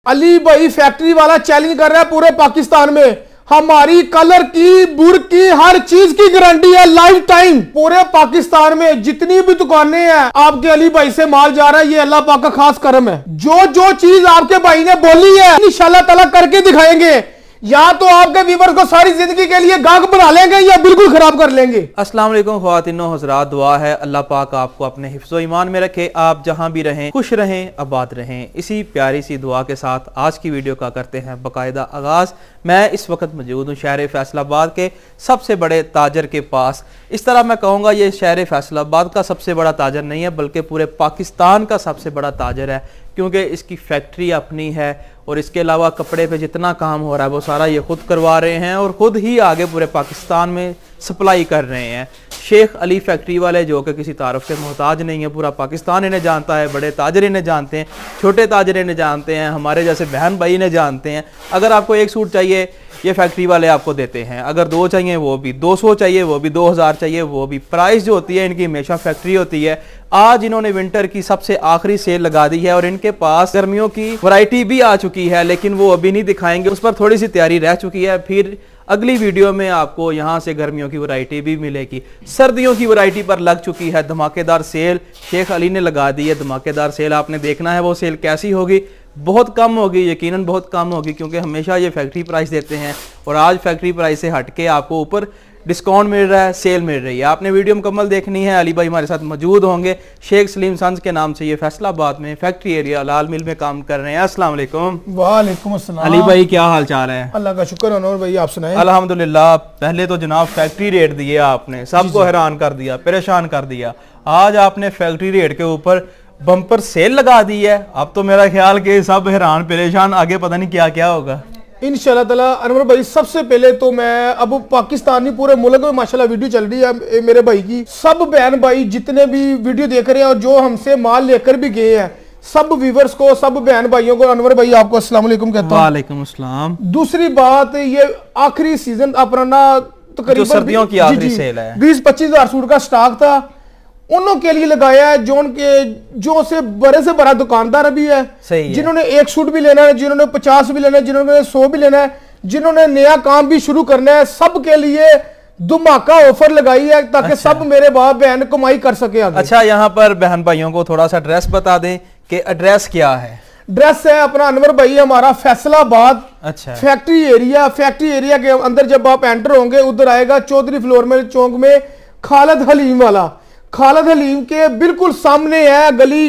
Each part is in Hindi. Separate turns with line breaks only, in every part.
अली भाई फैक्ट्री वाला चैलेंज कर रहा है पूरे पाकिस्तान में, हमारी कलर की, बुर की, हर चीज की गारंटी है लाइफ टाइम। पूरे पाकिस्तान में जितनी भी दुकानें हैं आपके अली भाई से माल जा रहा है, ये अल्लाह पाक का खास करम है। जो जो चीज आपके भाई ने बोली है इंशाल्लाह ताला करके दिखाएंगे। या तो आपके व्यूअर्स को सारी जिंदगी के लिए गाहक बना लेंगे या बिल्कुल खराब कर लेंगे।
अस्सलाम वालेकुम ख्वातीनो हज़रात, दुआ है अल्लाह पाक आपको अपने हिफ्ज़ो ईमान में रखे, आप जहां भी रहें खुश रहें, आबाद रहें। इसी प्यारी सी दुआ के साथ आज की वीडियो का करते हैं बाकायदा आगाज़। मैं इस वक्त मौजूद हूँ शहर फैसलाबाद के सबसे बड़े ताजर के पास। इस तरह मैं कहूँगा ये शहर फैसलाबाद का सबसे बड़ा ताजर नहीं है बल्कि पूरे पाकिस्तान का सबसे बड़ा ताजर है, क्योंकि इसकी फैक्ट्री अपनी है और इसके अलावा कपड़े पे जितना काम हो रहा है वो सारा ये खुद करवा रहे हैं और ख़ुद ही आगे पूरे पाकिस्तान में सप्लाई कर रहे हैं। शेख अली फैक्ट्री वाले जो कि किसी तारुफ के मोहताज नहीं है, पूरा पाकिस्तान इन्हें जानता है, बड़े ताजर इन्हें जानते हैं, छोटे ताजर इन्हें जानते हैं, हमारे जैसे बहन भाई इन्हें जानते हैं। अगर आपको एक सूट चाहिए ये फैक्ट्री वाले आपको देते हैं, अगर 2 चाहिए वो भी, 200 चाहिए वो भी, 2000 चाहिए वो भी। प्राइस जो होती है इनकी हमेशा फैक्ट्री होती है। आज इन्होंने विंटर की सबसे आखिरी सेल लगा दी है और इनके पास गर्मियों की वैरायटी भी आ चुकी है, लेकिन वो अभी नहीं दिखाएंगे, उस पर थोड़ी सी तैयारी रह चुकी है। फिर अगली वीडियो में आपको यहाँ से गर्मियों की वैरायटी भी मिलेगी। सर्दियों की वैरायटी पर लग चुकी है धमाकेदार सेल, शेख अली ने लगा दी है धमाकेदार सेल। आपने देखना है वो सेल कैसी होगी, बहुत कम होगी, यकीनन बहुत कम होगी, क्योंकि हमेशा ये फैक्ट्री प्राइस देते हैं और आज फैक्ट्री प्राइस से हटके आपको ऊपर डिस्काउंट मिल रहा है, सेल मिल रही है। आपने वीडियो मुकम्मल देखनी है। अली भाई हमारे साथ मौजूद होंगे, शेख सलीम सन्स के नाम से ये फैसलाबाद में फैक्ट्री एरिया लाल मिल में काम कर रहे हैं। अस्सलाम वालेकुम।
वालेकुम अस्सलाम।
अली भाई क्या हाल चाल है?
अल्लाह का शुक्र है। और भाई आप सुनाएं।
अल्हम्दुलिल्लाह। पहले तो जनाब फैक्ट्री रेट दिए आपने, सबको हैरान कर दिया, परेशान कर दिया। आज आपने फैक्ट्री रेट के ऊपर बम्पर सेल लगा दी है। अब तो मेरा ख्याल कि सब हैरान परेशान, आगे पता नहीं क्या क्या होगा
इंशाल्लाह ताला। अनवर भाई सबसे पहले तो मैं अब पाकिस्तानी पूरे मुल्क में माशाल्लाह वीडियो चल रही है मेरे भाई की, सब बहन भाई जितने भी वीडियो देख रहे हैं और जो हमसे माल लेकर भी गए हैं, सब व्यूअर्स को, सब बहन भाइयों को अनवर भाई आपको अस्सलाम वालेकुम कहता हूं।
वालेकुम अस्सलाम। दूसरी
बात ये आखिरी सीजन अपना तकरीबन
सर्दियों की आखिरी सेल है,
20-25 हज़ार सूट का स्टॉक था, उन्हों के लिए लगाया है जो से बड़ा दुकानदार अभी है, जिन्होंने 1 सूट भी लेना है, जिन्होंने 50 भी लेना है, जिन्होंने 100 भी लेना है, जिन्होंने नया काम भी शुरू करना है, सब के लिए धमाका ऑफर लगाई है ताकि सब मेरे बाप बहन कमाई कर सके आगे।
अच्छा, यहाँ पर बहन भाइयों को थोड़ा सा एड्रेस बता दें कि एड्रेस क्या है।
एड्रेस है अपना अनवर भाई हमारा फैसलाबाद।
अच्छा।
फैक्ट्री एरिया के अंदर जब आप एंटर होंगे उधर आएगा चौधरी फ्लोर में चौक में खालिद हलीम वाला, खालिद हलीम के बिल्कुल सामने है गली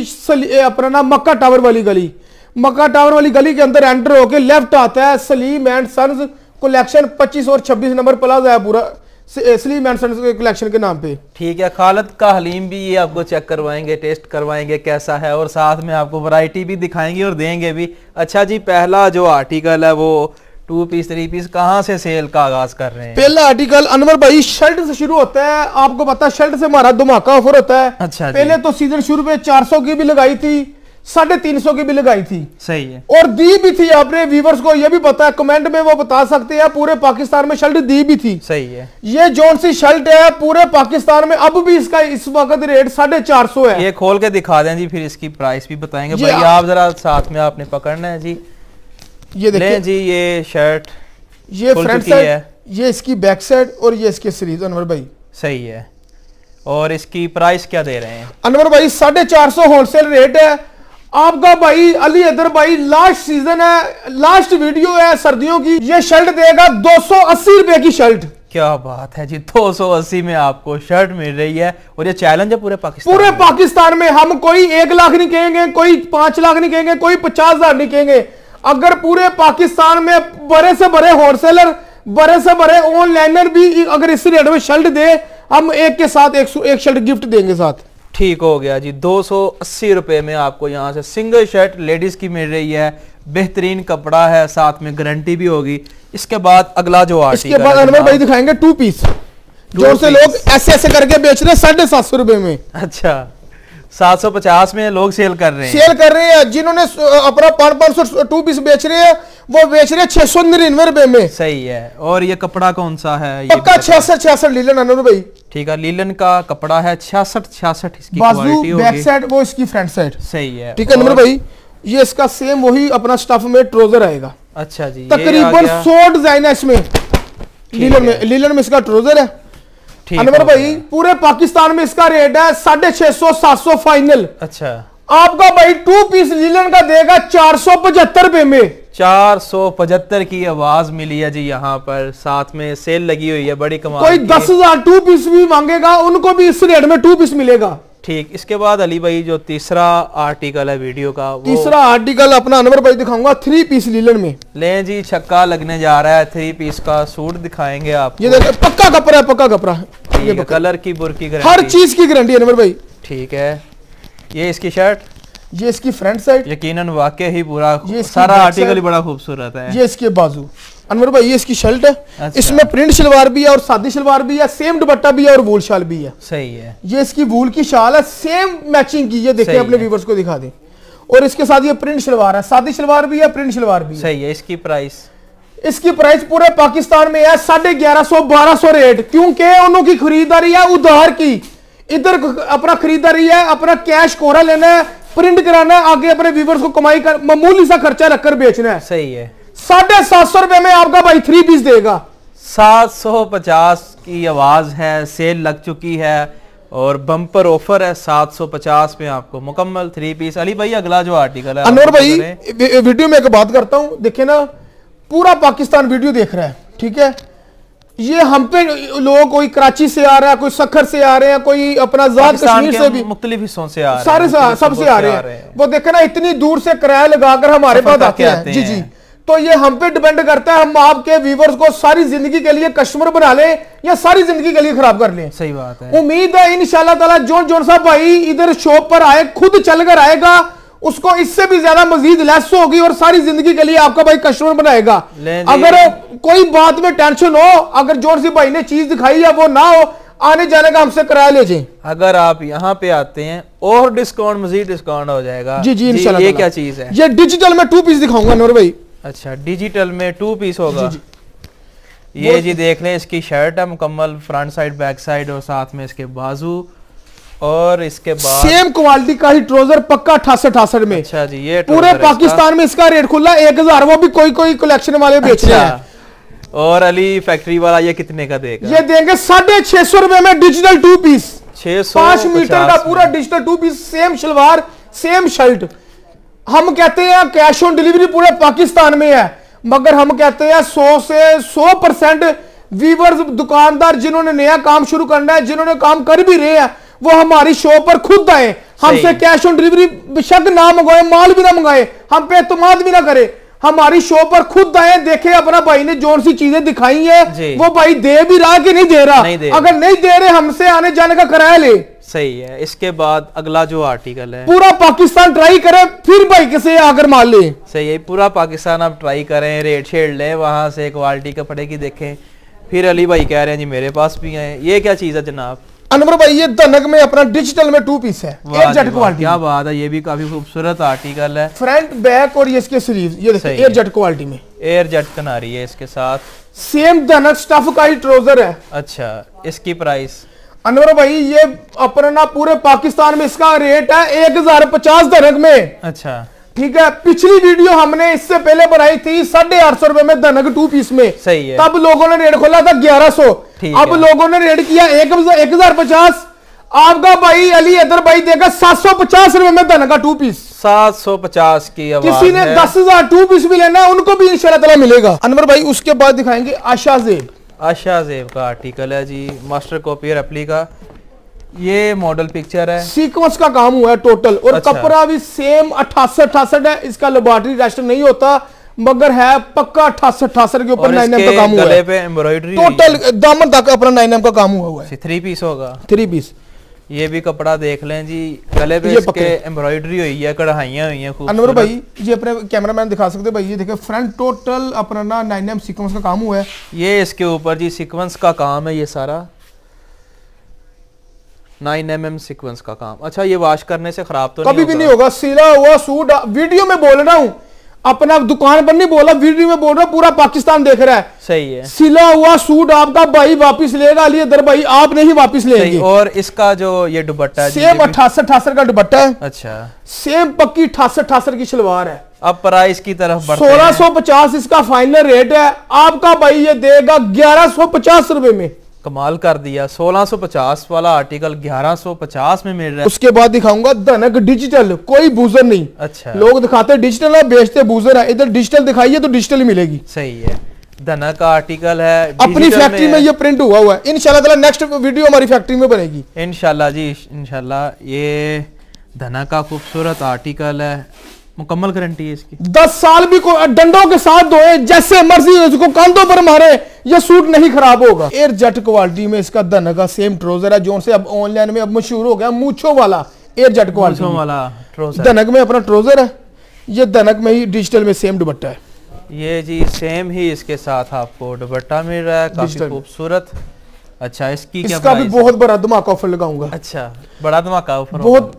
अपना नाम मक्का टावर वाली गली। मक्का टावर वाली गली के अंदर एंटर होके लेफ्ट आता है सलीम एंड सन्स कलेक्शन। 25 और 26 नंबर प्लाजा है पूरा सलीम एंड सन्स कलेक्शन के नाम पे। ठीक
है, खालिद का हलीम भी ये आपको चेक करवाएंगे, टेस्ट करवाएंगे कैसा है और साथ में आपको वैरायटी भी दिखाएंगे और देंगे भी। अच्छा जी, पहला जो आर्टिकल है वो 2 पीस 3 पीस कहाँ से सेल का आगाज कर रहे हैं?
पहला आर्टिकल अनवर भाई शर्ट से शुरू होता है। आपको पता है शर्ट से हमारा धमाका ऑफर होता है।
अच्छा।
पहले तो सीजन शुरू में 400 की भी लगाई थी, 350 की भी लगाई थी।
सही है।
और दी भी थी, आपने व्यूअर्स को ये भी पता है, कमेंट में वो बता सकते हैं, पूरे पाकिस्तान में शर्ट दी भी थी।
सही है।
ये जौन सी शर्ट है पूरे पाकिस्तान में अब भी इसका इस वक्त रेट 450 है।
ये खोल के दिखा दें जी, फिर इसकी प्राइस भी बताएंगे भाई। आप जरा साथ में आपने पकड़ना है जी। ये देखिए जी, ये शर्ट
ये फ्रंट साइड, ये इसकी बैक साइड और ये इसके सीरीज अनवर भाई।
सही है। और इसकी प्राइस क्या दे रहे हैं
अनवर भाई? 450 होलसेल रेट है आपका भाई। अली हैदर भाई लास्ट सीजन है, लास्ट वीडियो है सर्दियों की। ये शर्ट देगा 280 रुपए की शर्ट।
क्या बात है जी, 280 में आपको शर्ट मिल रही है और ये चैलेंज है पूरे
पाकिस्तान में। हम कोई 1 लाख नहीं कहेंगे, कोई 5 लाख नहीं कहेंगे, कोई 50,000 नहीं कहेंगे। अगर पूरे पाकिस्तान में बड़े से बड़े होलसेलर, बड़े से बड़े ऑनलाइनर भी अगर इस रेट में शर्ट दे, हम एक के साथ एक शर्ट गिफ्ट देंगे साथ।
ठीक हो गया जी। 280 रुपए में आपको यहाँ से सिंगल शर्ट लेडीज की मिल रही है, बेहतरीन कपड़ा है, साथ में गारंटी भी होगी। इसके बाद अगला जो आर्टिकल,
इसके बाद अनवर भाई दिखाएंगे 2 पीस, जो से लोग ऐसे ऐसे करके बेच रहे हैं 750 रुपए में।
अच्छा, 750 में लोग सेल कर रहे
हैं। जिन्होंने अपना 500 2 पीस बेच रहे हैं वो बेच रहे हैं 699 रुपए में।
सही है। और ये कपड़ा कौन सा है?
पक्का 66 लीलन अनवर भाई।
ठीक है, लीलन का कपड़ा है। 66 इसकी
बाजू बैक साइड, वो इसकी फ्रंट साइड।
सही है।
ठीक है अनवर भाई। ये इसका सेम वही अपना स्टफ में ट्राउजर आएगा।
अच्छा जी,
तकरीबन 100 डिजाइन है इसमें। लीलन में इसका ट्राउजर है। अनवर भाई पूरे पाकिस्तान में इसका रेट है 650-700 फाइनल।
अच्छा,
आपका भाई 2 पीस लीलन का देगा 475 रुपए में।
475 की आवाज मिली है जी यहाँ पर, साथ में सेल लगी हुई है बड़ी कमाल।
कोई 10,000 2 पीस भी मांगेगा उनको भी इस रेट में 2 पीस मिलेगा।
ठीक, इसके बाद अली भाई जो तीसरा आर्टिकल है वीडियो का, वो
तीसरा आर्टिकल अपना अनवर भाई दिखाऊंगा 3 पीस लीलन में।
ले जी, छक्का लगने जा रहा है। 3 पीस का सूट दिखाएंगे आप।
ये देखो पक्का कपड़ा है, पक्का कपड़ा है।
ये कलर की बुरकी गारंटी,
हर चीज की गारंटी है अनवर भाई।
ठीक है, ये इसकी शर्ट,
ये इसकी फ्रंट साइड,
यकीनन वाकई ही पूरा सारा आर्टिकल ही बड़ा खूबसूरत है।
ये इसके बाजू अनवर भाई, ये इसकी शर्ट है। अच्छा। इसमें प्रिंट शलवार भी है और सादी शलवार भी है, सेम दुपट्टा भी है और वूल शाल भी है।
सही है। ये
इसकी वूल की शाल है, सेम मैचिंग की। ये देखिए अपने व्यूअर्स को दिखा दें। और इसके साथ ये प्रिंट शलवार है, सादी शलवार भी है, प्रिंट शलवार भी है।
सही है। इसकी प्राइस,
इसकी प्राइस पूरे पाकिस्तान में है 1150-1200 रेट, क्योंकि उन्होंने खरीदारी है उधार की। इधर अपना खरीदारी है, अपना कैश कोरा लेना है, प्रिंट कराना है, आगे अपने व्यूअर्स को कमाई कर मामूली सा खर्चा रखकर बेचना है।
सही है।
750 रुपए में आपका भाई 3 पीस देगा।
750 की आवाज है, सेल लग चुकी है और बम्पर ऑफर है 750 में आपको मुकम्मल 3 पीस। अली भाई अगला जो आर्टिकल है
अनवर भाई, वीडियो में एक बात करता हूं, देखिए ना पूरा पाकिस्तान वीडियो देख रहा है, ठीक है। ये हम पे लोग कोई कराची से आ रहा है, कोई सखर से आ रहे हैं, कोई अपना आजाद कश्मीर से भी,
मुख्तलिफ हिस्सों से आ रहे हैं,
सारे सबसे आ रहे हैं। वो देखे ना इतनी दूर से किराया लगाकर हमारे पास आते हैं। जी जी, तो ये हम पे डिपेंड करता है, हम आपके व्यूअर्स को सारी जिंदगी के लिए कस्टमर बना लें या सारी जिंदगी के लिए खराब कर लें।
सही बात है।
उम्मीद है इंशाल्लाह ताला जोन साहब भाई इधर शॉप पर आए, खुद चलकर आएगा, उसको इससे भी ज्यादा मजीद लेस होगी और सारी जिंदगी के लिए आपका भाई कस्टमर बनाएगा। अगर कोई बात में टेंशन हो, अगर जोन सी भाई ने चीज दिखाई है वो ना हो, आने जाने का हमसे किराया ले जाए।
अगर आप यहाँ पे आते हैं और डिस्काउंट, मजीद डिस्काउंट हो जाएगा।
जी जी इंशाल्लाह।
ये क्या चीज है?
ये डिजिटल में 2 पीस दिखाऊंगा नूर भाई।
अच्छा, डिजिटल में 2 पीस होगा। जी जी। ये जी देख लें, इसकी शर्ट है मुकम्मल, फ्रंट साइड बैक साइड और साथ में इसके बाजू, और इसके बाद
सेम क्वालिटी का ही ट्राउजर पक्का 68 में।
अच्छा जी, ये
पूरे पाकिस्तान में इसका रेट खुला 1000, वो भी कोई कलेक्शन वाले बेच रहे हैं।
और अली फैक्ट्री वाला ये कितने का देगा?
ये देंगे 650 रुपए में डिजिटल 2 पीस, 5 मीटर का पूरा digital 2 piece, same salwar same shirt. हम कहते हैं कैश ऑन डिलीवरी पूरे पाकिस्तान में है, मगर हम कहते हैं 100 से 100% वीवर्स, दुकानदार जिन्होंने नया काम शुरू करना है, जिन्होंने काम कर भी रहे हैं, वो हमारी शॉप पर खुद आए, हमसे कैश ऑन डिलीवरी बेशक ना मंगाए, माल भी ना मंगाए, हम पे एतमाद भी ना करे, हमारी शॉप पर खुद आए, देखे अपना भाई ने जो सी चीजें दिखाई है वो भाई दे भी रहा कि नहीं दे रहा। अगर नहीं दे रहे हमसे आने जाने का किराया ले।
सही है। इसके बाद अगला जो आर्टिकल है,
पूरा पाकिस्तान ट्राई करे फिर भाई किसे आकर माल ले।
सही है, पूरा पाकिस्तान आप ट्राई करें, रेट शेड लें, वहां से क्वालिटी कपड़े की देखें, फिर अली भाई कह रहे हैं जी मेरे पास भी है। ये क्या चीज है जनाब?
अनवर भाई ये धनक में अपना डिजिटल में 2 पीस है, एयरजेट क्वालिटी।
क्या बात है, ये भी काफी खूबसूरत आर्टिकल है।
फ्रंट बैक और ये इसके स्लीव्स, ये देखिए एयरजेट क्वालिटी में,
एयरजेट कनारी है इसके साथ,
सेम धनक स्टफ का ही ट्राउजर है।
अच्छा, इसकी प्राइस
अनवर भाई ये अपना पूरे पाकिस्तान में इसका रेट है 1050 धनक में।
अच्छा
ठीक है, पिछली वीडियो हमने इससे पहले बनाई थी 850 रुपए में धनक 2 पीस में।
सही है।
तब लोगों ने रेट खोला था 1100, अब लोगों ने रेट किया 1050। आपका भाई अली अदर भाई देगा 750 रुपए में धनक का 2 पीस।
750 की आवाज।
किसी ने 10,000 2 पीस भी लेना है उनको भी इंशाल्लाह ताला मिलेगा। अनवर भाई उसके बाद दिखाएंगे आशा जेब।
आशा जेब का आर्टिकल है जी, मास्टर कॉपी रेप्लिका, ये मॉडल पिक्चर है,
सीक्वेंस का काम हुआ है टोटल, और अच्छा। कपड़ा भी सेम 68 है, इसका लेबोरेटरी रेस्ट नहीं होता, मगर है पक्का 68 के ऊपर 9M का काम हुआ है,
पे एम्ब्रॉयडरी
टोटल दामन तक अपना 9M का काम हुआ है।
3 पीस होगा,
3 पीस।
ये भी कपड़ा देख लें जी, गले पे इसके एम्ब्रॉयडरी हुई है, कढ़ाइयां हुई हैं खूब।
अनवर भाई ये अपने कैमरामैन दिखा सकते हैं भाई, ये देखिए फ्रंट टोटल अपना ना 9M सीक्वेंस का काम हुआ है।
ये इसके ऊपर जी सीक्वेंस का काम है, ये सारा 9mm सीक्वेंस का काम। अच्छा, ये वॉश करने से खराब तो
कभी भी नहीं होगा, सिला हुआ सूट, वीडियो में बोल रहा हूं, अपना दुकान पर नहीं बोला, वीडियो में बोल रहा, पूरा पाकिस्तान देख रहा है।
सही है।
सिला हुआ सूट आपका भाई वापस लेगा, अली अदर भाई आप नहीं वापस लेंगे।
और इसका जो ये दुपट्टा है
सेम 68 का दुपट्टा है।
अच्छा,
सेम पक्की 68 की सलवार है।
अब प्राइस की तरफ बढ़ते हैं।
1650 इसका फाइनल रेट है, आपका भाई ये देगा 1150 रुपए में।
कमाल कर दिया, 1650 वाला आर्टिकल 1150 में मिल रहा है।
उसके बाद दिखाऊंगा धनक डिजिटल, कोई बूजर नहीं।
अच्छा,
लोग दिखाते डिजिटल है, बेचते बूजर है, इधर डिजिटल दिखाइए तो डिजिटल ही मिलेगी।
सही है। धनक का आर्टिकल है,
अपनी फैक्ट्री में ये प्रिंट हुआ है। इंशाल्लाह ताला नेक्स्ट वीडियो हमारी फैक्ट्री में बनेगी
इंशाल्लाह जी, इंशाल्लाह। ये धनक का खूबसूरत आर्टिकल है, मुकम्मल गारंटी है इसकी। 10
साल भी डंडों के साथ धोए, जैसे मर्जी उसको कांधों पर मारे, ये सूट नहीं खराब होगा। एयर जेट क्वालिटी में इसका धनक का सेम ट्राउजर है, जो से अब ऑनलाइन में अब मशहूर हो गया, मूछों वाला एयर जेट क्वालिटी
वाला ट्राउजर।
धनक में अपना ट्राउजर है, ये धनक में ही डिजिटल में सेम दुपट्टा है।
ये जी सेम ही इसके साथ आपको दुपट्टा मिल रहा है, काफी खूबसूरत। अच्छा, इसकी क्या
इसका भी बहुत बड़ा धमाका ऑफर लगाऊंगा।
अच्छा, बड़ा धमाका ऑफर,
बहुत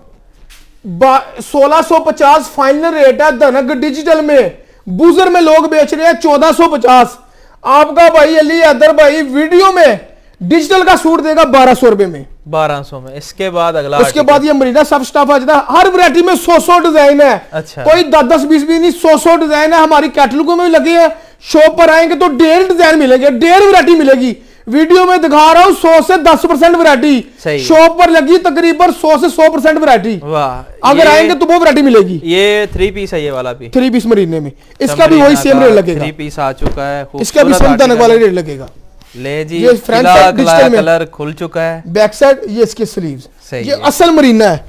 1650 फाइनल रेट है धनक डिजिटल में। बूजर में लोग बेच रहे हैं 1450। आपका भाई अली अदर भाई वीडियो में डिजिटल का सूट देगा 1200 रुपए में।
1200 में। इसके बाद अगला,
उसके बाद ये मरीना सब स्टाफ आ जाता है। हर वैरायटी में 100 डिजाइन है।
अच्छा,
कोई 10-20 भी नहीं, 100 डिजाइन है। हमारी कैटलॉग में भी लगे हैं। शॉप पर आएंगे तो 1.5 डिजाइन मिलेंगे, 1.5 वैरायटी मिलेगी। वीडियो में दिखा रहा हूं 100 से 10% वैरायटी, शॉप पर लगी तकरीबन 100 से 100% वैरायटी।
वाह,
अगर आएंगे तो वो वैरायटी मिलेगी।
ये 3 पीस है, ये वाला भी
3 पीस मरीने में, इसका भी वही सेम रेट लगेगा।
3 पीस आ चुका है,
इसका भी सेम धनक वाला रेट लगेगा।
ले जी,
ये फ्रंट साइड डिजिटल में
कलर खुल चुका है,
बैक साइड ये इसके स्लीव्स।
सही
ये
है।
असल मरीना है,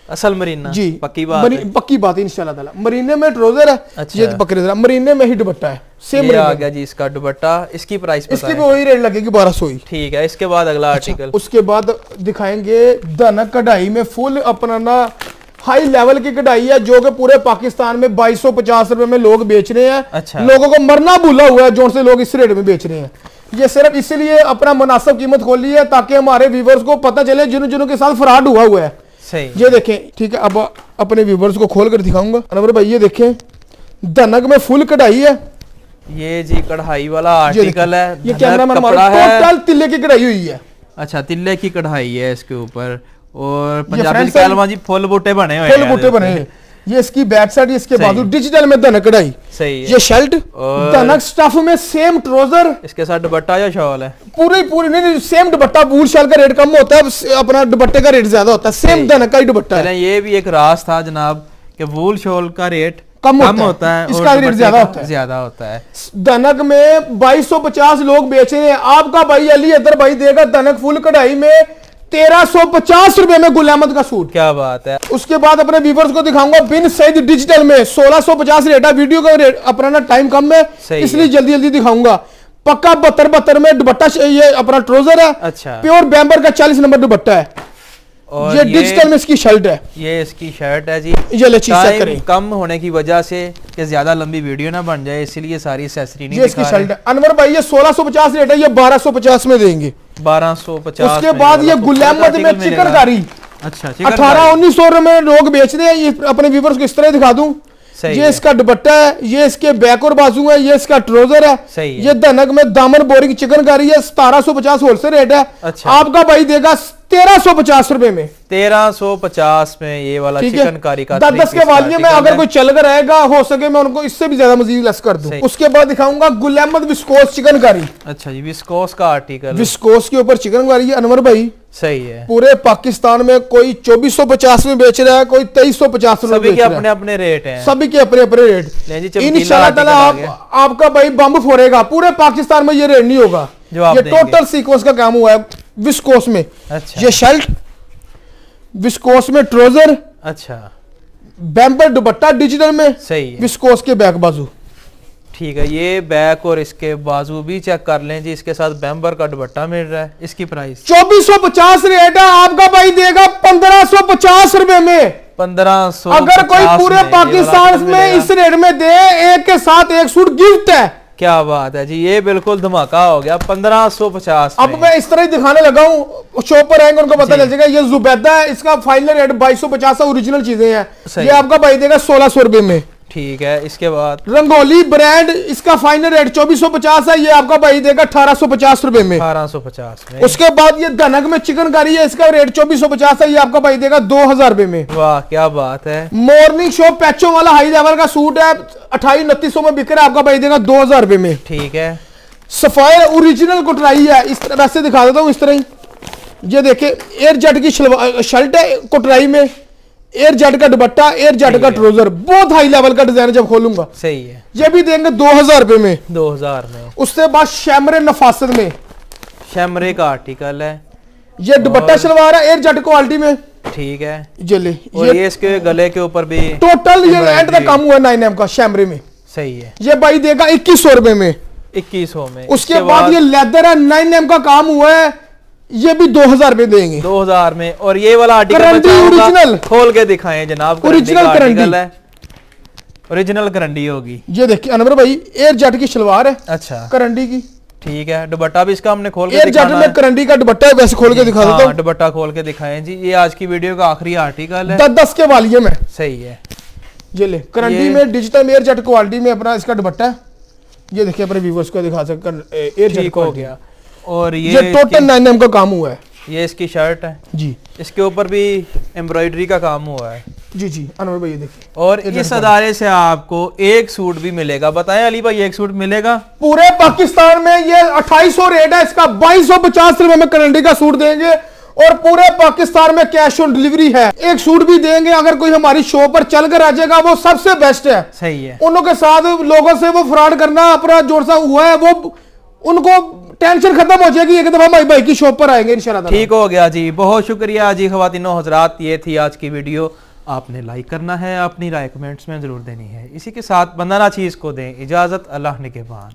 असल मरीना
जी,
पक्की बात है।
पक्की बात है इंशाल्लाह ताला। मरीने में ट्राउजर है।
अच्छा,
ये बकरे मरीने में ही दुपट्टा है, सेम
ये आ गया जी इसका दुपट्टा। इसकी प्राइस
इसकी भी वही रेट लगेगी 1200 ही।
ठीक है। इसके बाद अगला आर्टिकल।
उसके बाद दिखाएंगे धनक कढ़ाई में फुल अपना ना हाई लेवल की कढ़ाई है, जो कि पूरे पाकिस्तान में 2250 रुपए में लोग बेच रहे हैं।
अच्छा,
लोगों को मरना भूला हुआ है जो से लोग इस रेट में बेच रहे हैं। ये सिर्फ इसलिए अपना मुनासिब कीमत खोली है ताकि हमारे व्यूवर्स को पता चले जिन्हों के साथ फ्रॉड हुआ है।
सही।
ये देखें, ठीक है, अब अपने व्यूवर्स को खोल कर दिखाऊंगा। अनवर भाई ये देखें, धनक में फुल कढ़ाई है।
ये जी कढ़ाई वाला आर्टिकल है,
ये कैमरामैन हमारा टोटल तिल्ले की कढ़ाई हुई है।
अच्छा, तिल्ले की कढ़ाई है इसके ऊपर, और पंजाबी कलमा जी फुल बूटे बने हुए,
फुल बूटे बने हैं। ये इसकी बैक साइड, इसके बाजू डिजिटल में धनक कढ़ाई।
सही है।
ये शर्ट धनक स्टफ में सेम ट्राउजर,
इसके साथ दुपट्टा या शॉल है,
पूरी नहीं सेम दुपट्टा। बूट शॉल का रेट कम होता है, अपना दुपट्टे का रेट ज्यादा होता है। सेम धनक का ही दुपट्टा है।
ये भी एक राज था जनाब कि वूल शॉल का रेट
कम होता है, इसका रेट ज्यादा होता है। धनक में 2250 लोग बेच रहे हैं, आपका भाई अली अदर भाई देगा धनक फुल कढ़ाई में 1350 रुपए में गुल अहमद का सूट।
क्या बात है।
उसके बाद अपने व्यूवर्स को दिखाऊंगा बिन सईद डिजिटल में 1650 रेट है। वीडियो का रेट अपना ना टाइम कम है, इसलिए जल्दी दिखाऊंगा। पक्का 72 में दुपट्टा, ये अपना ट्राउजर है।
अच्छा,
प्योर बैम्बर का 40 नंबर दुपट्टा है। और ये डिजिटल में इसकी शर्ट है,
ये इसकी शर्ट है जी।
ये
टाइम कम होने की वजह से कि ज्यादा लंबी वीडियो ना बन जाए, इसलिए सारी एक्सेसरी नहीं
इसकी शर्ट है। अनवर भाई ये 1650 रेट है, ये 1250 में देंगे।
1250।
उसके बाद ये गुल अहमद में चिकनकारी।
अच्छा,
1800-1900 में लोग बेच रहे हैं। ये अपने व्यूवर्स को इस तरह दिखा दूं, ये इसका दुपट्टा है, ये इसके बैक और बाजू है, ये इसका ट्राउजर है।
सही है।
ये धनक में दामन बोरी की चिकनकारी है, 1750 होलसेल रेट है।
अच्छा,
आपका भाई देगा 1350 रुपए में।
1350 में ये वाला चिकनकारी का
10 के वालिये में अगर कोई चल कर रहेगा, हो सके मैं उनको इससे भी ज्यादा मजीद लेस कर दूं। उसके बाद दिखाऊंगा गुल अहमद विस्कोस चिकनकारी।
अच्छा जी, विस्कोस का आर्टिकल,
विस्कोस के ऊपर चिकनकारी है अनवर भाई।
सही है।
पूरे पाकिस्तान में कोई 2450 में बेच रहा है, कोई 2350 में बेच रहा है।
अपने अपने रेट हैं,
सभी के अपने अपने रेट। इंशाल्लाह ताला आपका भाई बम फोड़ेगा, पूरे पाकिस्तान में ये रेट नहीं होगा। ये टोटल सीक्वेंस का काम हुआ है विस्कोस में।
अच्छा,
ये शर्ट विस्कोस में, ट्राउजर,
अच्छा,
बैम्बर दुपट्टा डिजिटल में।
सही है।
विस्कोस के बैक बाजू। ठीक
है, ये बैक और इसके बाजू भी चेक कर लें जी। इसके साथ बैम्बर का दुपट्टा मिल रहा है। इसकी प्राइस
2450 रेट है, आपका भाई देगा 1550 रुपए में।
1500।
अगर कोई पूरे पाकिस्तान में इस रेट में दे, एक के साथ एक सूट गिफ्ट है।
क्या बात है जी, ये बिल्कुल धमाका हो गया। 1550।
अब मैं इस तरह ही दिखाने लगा हूँ, शॉप पर आएंगे उनको पता चल जाएगा। ये जुबैदा है, इसका फाइनल रेट 2250 ओरिजिनल चीजें हैं। ये आपका भाई देगा 1600 रुपए में।
ठीक है, इसके बाद
रंगोली ब्रांड, इसका फाइनल रेट 2450 है, ये आपका भाई देगा 1850 रुपए में।
1850 में।
उसके बाद ये धनक में चिकनकारी है, इसका रेट 2450 है, ये आपका भाई देगा 2000 रुपए में।
वाह क्या बात है।
मॉर्निंग शो पैचो वाला हाई लेवल का सूट है, 2800-2900 में बिक रहा है, आपका भाई देगा 2000 रुपए में।
ठीक है।
सफायर ओरिजिनल कोटराई है, इस तरह से दिखा देता हूँ, इस तरह ही ये देखे एयर जेट की शर्ट है कोटराई में, एयर जेट का दुपट्टा, एयर जेट का ट्राउजर, बहुत हाई लेवल का डिजाइन जब खोलूंगा।
सही है।
ये भी देंगे 2000 रुपए में।
2000 में।
उसके बाद शैमरे नफासत में,
शैमरे का आर्टिकल है,
ये दुपट्टा शलवार है एयर जेट क्वालिटी में।
ठीक है।
ये ले,
और ये इसके गले के ऊपर भी
टोटल ये एंड तक काम हुआ 9M का शैमरे में।
सही है।
ये भाई देगा 2100 रुपए में।
2100 में।
उसके बाद ये लेदर है, 9M का काम हुआ है, ये भी 2000 रुपए देंगे।
2000 में। और ये वाला आर्टिकल
ओरिजिनल
खोल के दिखाएं जनाब।
ओरिजिनल
आर्टिकल है, ओरिजिनल करंडी होगी।
ये देखिए अनवर भाई, एयर जेट की शलवार है,
अच्छा
करंडी की।
ठीक है। दुपट्टा भी इसका हमने खोल के
एयर जेट में करंडी का दुपट्टा है, वैसे खोल के दिखा देता हूं।
दुपट्टा खोल के दिखाएं जी। ये आज की वीडियो का आखिरी आर्टिकल है,
10 के वालिये में।
सही है।
ये ले करंडी में डिजिटल एयर जेट क्वालिटी में अपना इसका दुपट्टा है। ये देखिए अपने व्यूअर्स को दिखा सकते एयर जेट
हो गया। और
ये टोटल 9M का काम हुआ है।
ये इसकी शर्ट है
जी,
इसके ऊपर भी एम्ब्रॉयडरी का काम हुआ है।
जी जी अनवर भाई ये देखिए।
और इस अदारे से आपको एक सूट भी मिलेगा। बताएं अली भाई, एक सूट मिलेगा
पूरे पाकिस्तान में। ये 2800 रेट है इसका, 2250 रुपए में करंडी का सूट देंगे और पूरे पाकिस्तान में कैश ऑन डिलीवरी है। एक सूट भी देंगे, अगर कोई हमारी शो पर चलकर आ जाएगा वो सबसे बेस्ट है।
सही है।
उनों के साथ लोगों से वो फ्रॉड करना अपना जोर सा हुआ है, वो उनको टेंशन खत्म हो जाएगी, एक दफा भाई की शॉप पर आएंगे इंशाल्लाह।
ठीक हो गया जी, बहुत शुक्रिया जी ख्वातीनो हजरात। ये थी आज की वीडियो। आपने लाइक करना है, अपनी राय कमेंट्स में जरूर देनी है। इसी के साथ बंदाना चीज को दें इजाजत, अल्लाह निगहबान।